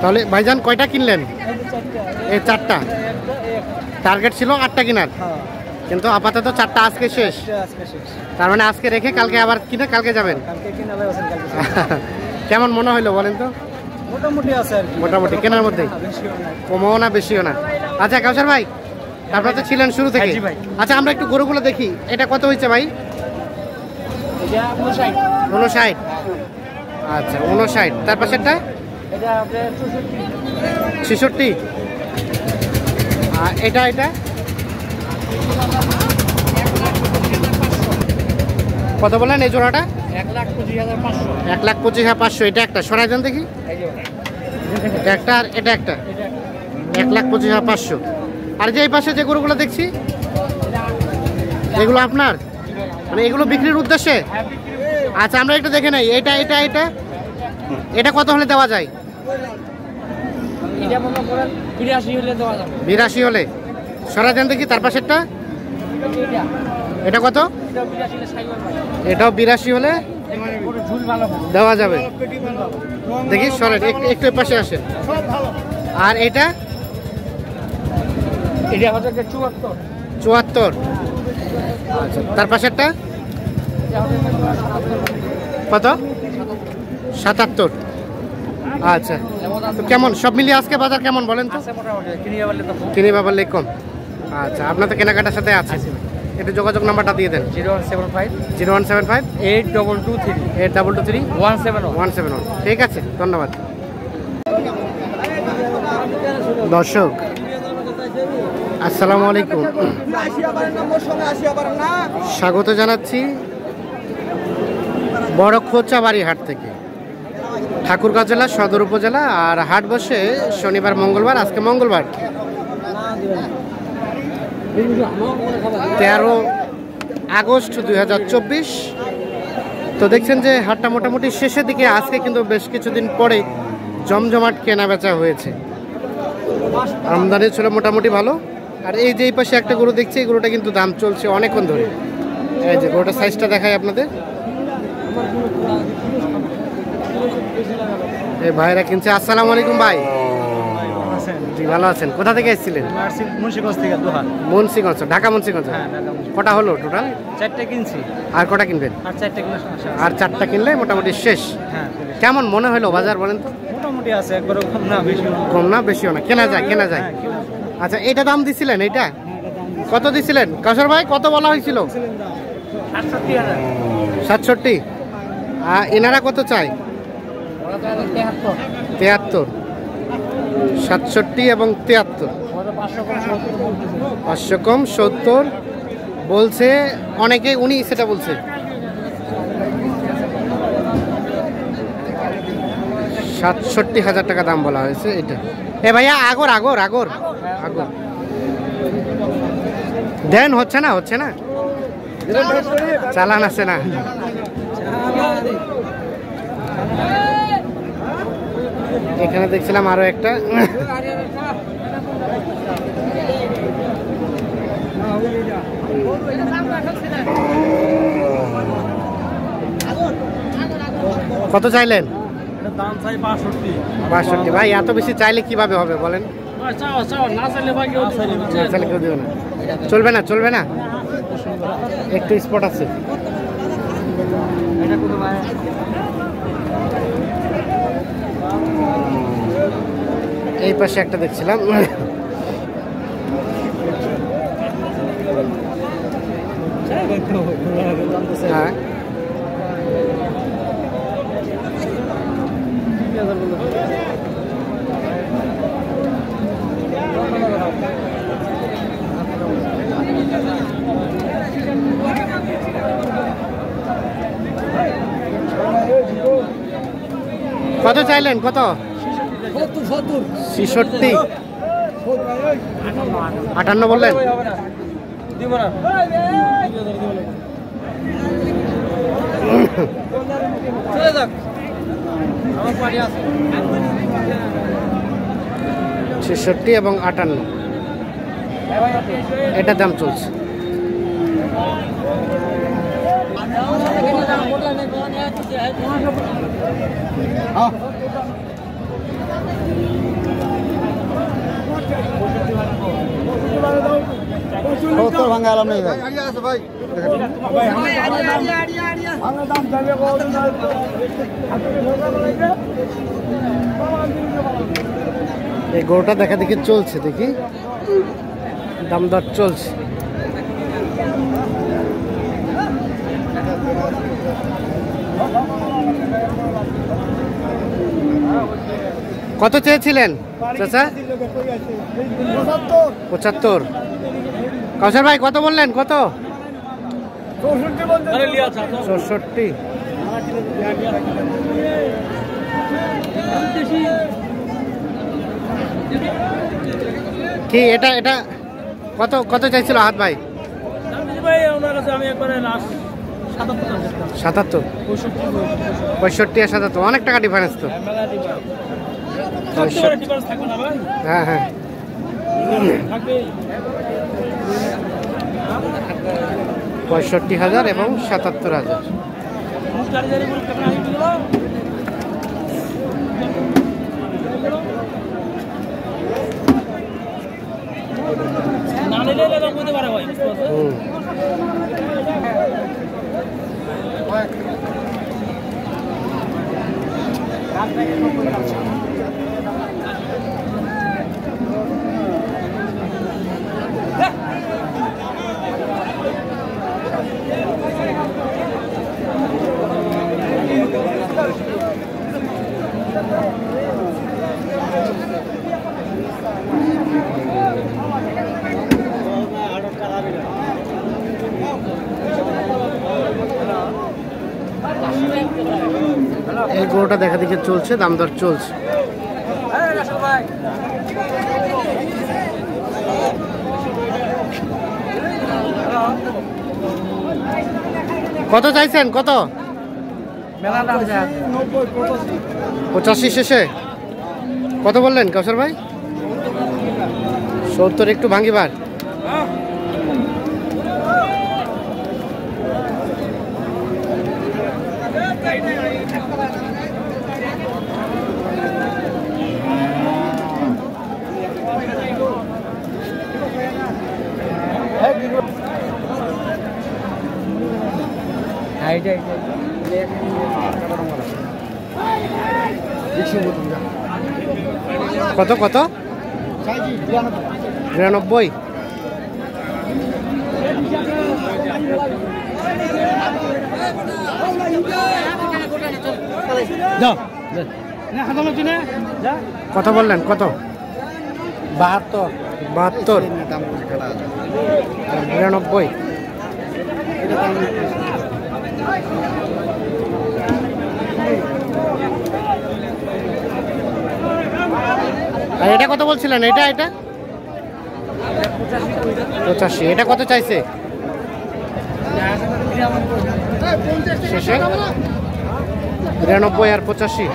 তাহলে ভাইজান কয়টা কিনলেন? এই 4টা। টার্গেট ছিল 8টা কেনার, কিন্তু আপাতত 4টা আজকে শেষ। তার মানে আজকে রেখে কালকে আবার কিনে কালকে যাবেন। কেমন মনে হলো বলেন তো? মোটামুটি আছে আর কি, মোটামুটি কেনার মধ্যেই, কমও না বেশিও না। আচ্ছা কাউসার ভাই, আপনারা তো ছিলেন শুরু থেকে। আচ্ছা আমরা একটু গরুগুলো দেখি। এটা কত হয়েছে ভাই? 59। আচ্ছা 59। তার পাশেরটা 66। আর এটা কত বলেন এই জোড়াটা? 1,25,500। এটা একটা সরাই দেন দেখি। এটা একটা আর এটা একটা, 1,25,500। আর যে এই পাশে যে গরুগুলো দেখছি এগুলো আপনার, মানে এগুলো বিক্রির উদ্দেশ্যে? আচ্ছা আমরা একটু দেখে নেই। এটা কত হলে দেওয়া যায়? 82 হলে সরাই দেন দেখি। তার পাশেরটা এটা কত? এটাও 82 হলে দেওয়া যাবে। দেখি সরেন একটু পাশে আসেন। আর এটা 74। আচ্ছা তার পাশেরটা কত? 77। আচ্ছা তো কেমন সব মিলিয়ে আজকে বাজার কেমন বলেন তো? কিনে বাবার লেগ কম। আচ্ছা আপনার তো কেনাকাটার সাথে আছে, একটু যোগাযোগ নাম্বারটা দিয়ে দেন। 0175 822 171। ঠিক আছে, ধন্যবাদ। দর্শক আসসালামু আলাইকুম, স্বাগত জানাচ্ছি বড় খোঁচাবাড়ি হাট থেকে, ঠাকুরগাঁও জেলা সদর উপজেলা। আর হাট বসে শনিবার মঙ্গলবার। আজকে মঙ্গলবার 13 আগস্ট 2024। তো দেখছেন যে হাটটা মোটামুটি শেষের দিকে। আজকে কিন্তু বেশ কিছুদিন পরে জমজমাট কেনা বেচা হয়েছে, আমদানি ছিল মোটামুটি ভালো। আর এই যে এই পাশে একটা গরু দেখছি, এই গরুটা কিন্তু দাম চলছে অনেকক্ষণ ধরে। এই যে গরুটার সাইজটা দেখাই আপনাদের। এই ভাইরা কিনছে। আসসালামু আলাইকুম ভাই। জি ভালো আছেন? কোথা থেকে এসেছিলেন? মুন্সিগঞ্জ থেকে। মুন্সিগঞ্জ, ঢাকা মুন্সিগঞ্জ। কটা হলো টোটাল? 4টা কিনছি। আর কটা কিনবেন? আর 4টা কিনলে মোটামুটি শেষ। কেমন মনে হলো বাজার বলেন তো? মোটামুটি আছে, একবার কম না বেশিও না, কেনা যায়। আচ্ছা এটা দাম দিছিলেন? এইটা কত দিছিলেন কাউসার ভাই? কত বলা হয়েছিল? 67। আর এনারা কত চাই? 73। 67 এবং 73, 500 কম 70 বলছে অনেকে। উনি সেটা বলছে 67,000 টাকা দাম বলা হয়েছে এটা। এ ভাইয়া আগর দেন হচ্ছে না চালান আছে না। এখানে দেখছিলাম আরো একটা। কত চাইলেন? দাম চাই 62। ভাই এত বেশি চাইলে কিভাবে হবে বলেন? কেউ দেবে না। চলবে না একটু স্পট আছে। এই পাশে একটা দেখছিলাম। হ্যাঁ কত চাইলেন? কত? 66। 58 বললেন? ছেষট্টি এবং 58 এটার দাম চলছে। ভাঙা আলাম নেই ভাই এই গরুটা দেখা দেখি চলছে, দেখি দাম দর চলছে। কত চেয়েছিলেন চাচা? 75। কাউসার ভাই কত বললেন? কত? 64। কি এটা এটা কত কত চাইছিল হাত ভাই? 77। 65 আর 77 অনেক টাকা ডিফারেন্স তো। হ্যাঁ হ্যাঁ 65,000 এবং 77,000। এই গরুটা দেখা দেখে চলছে, দাম দর চলছে। কত চাইছেন? কত? 85 শেষে। কত বললেন কাউসার ভাই? 70 একটু ভাঙ্গিবার। কত কত? 93। কত বললেন? কত? 72। 72। 93। আর এটা কত বলছিলেন? এটা এটা 85। এটা কত চাইছে শেষে? 93 আর 85।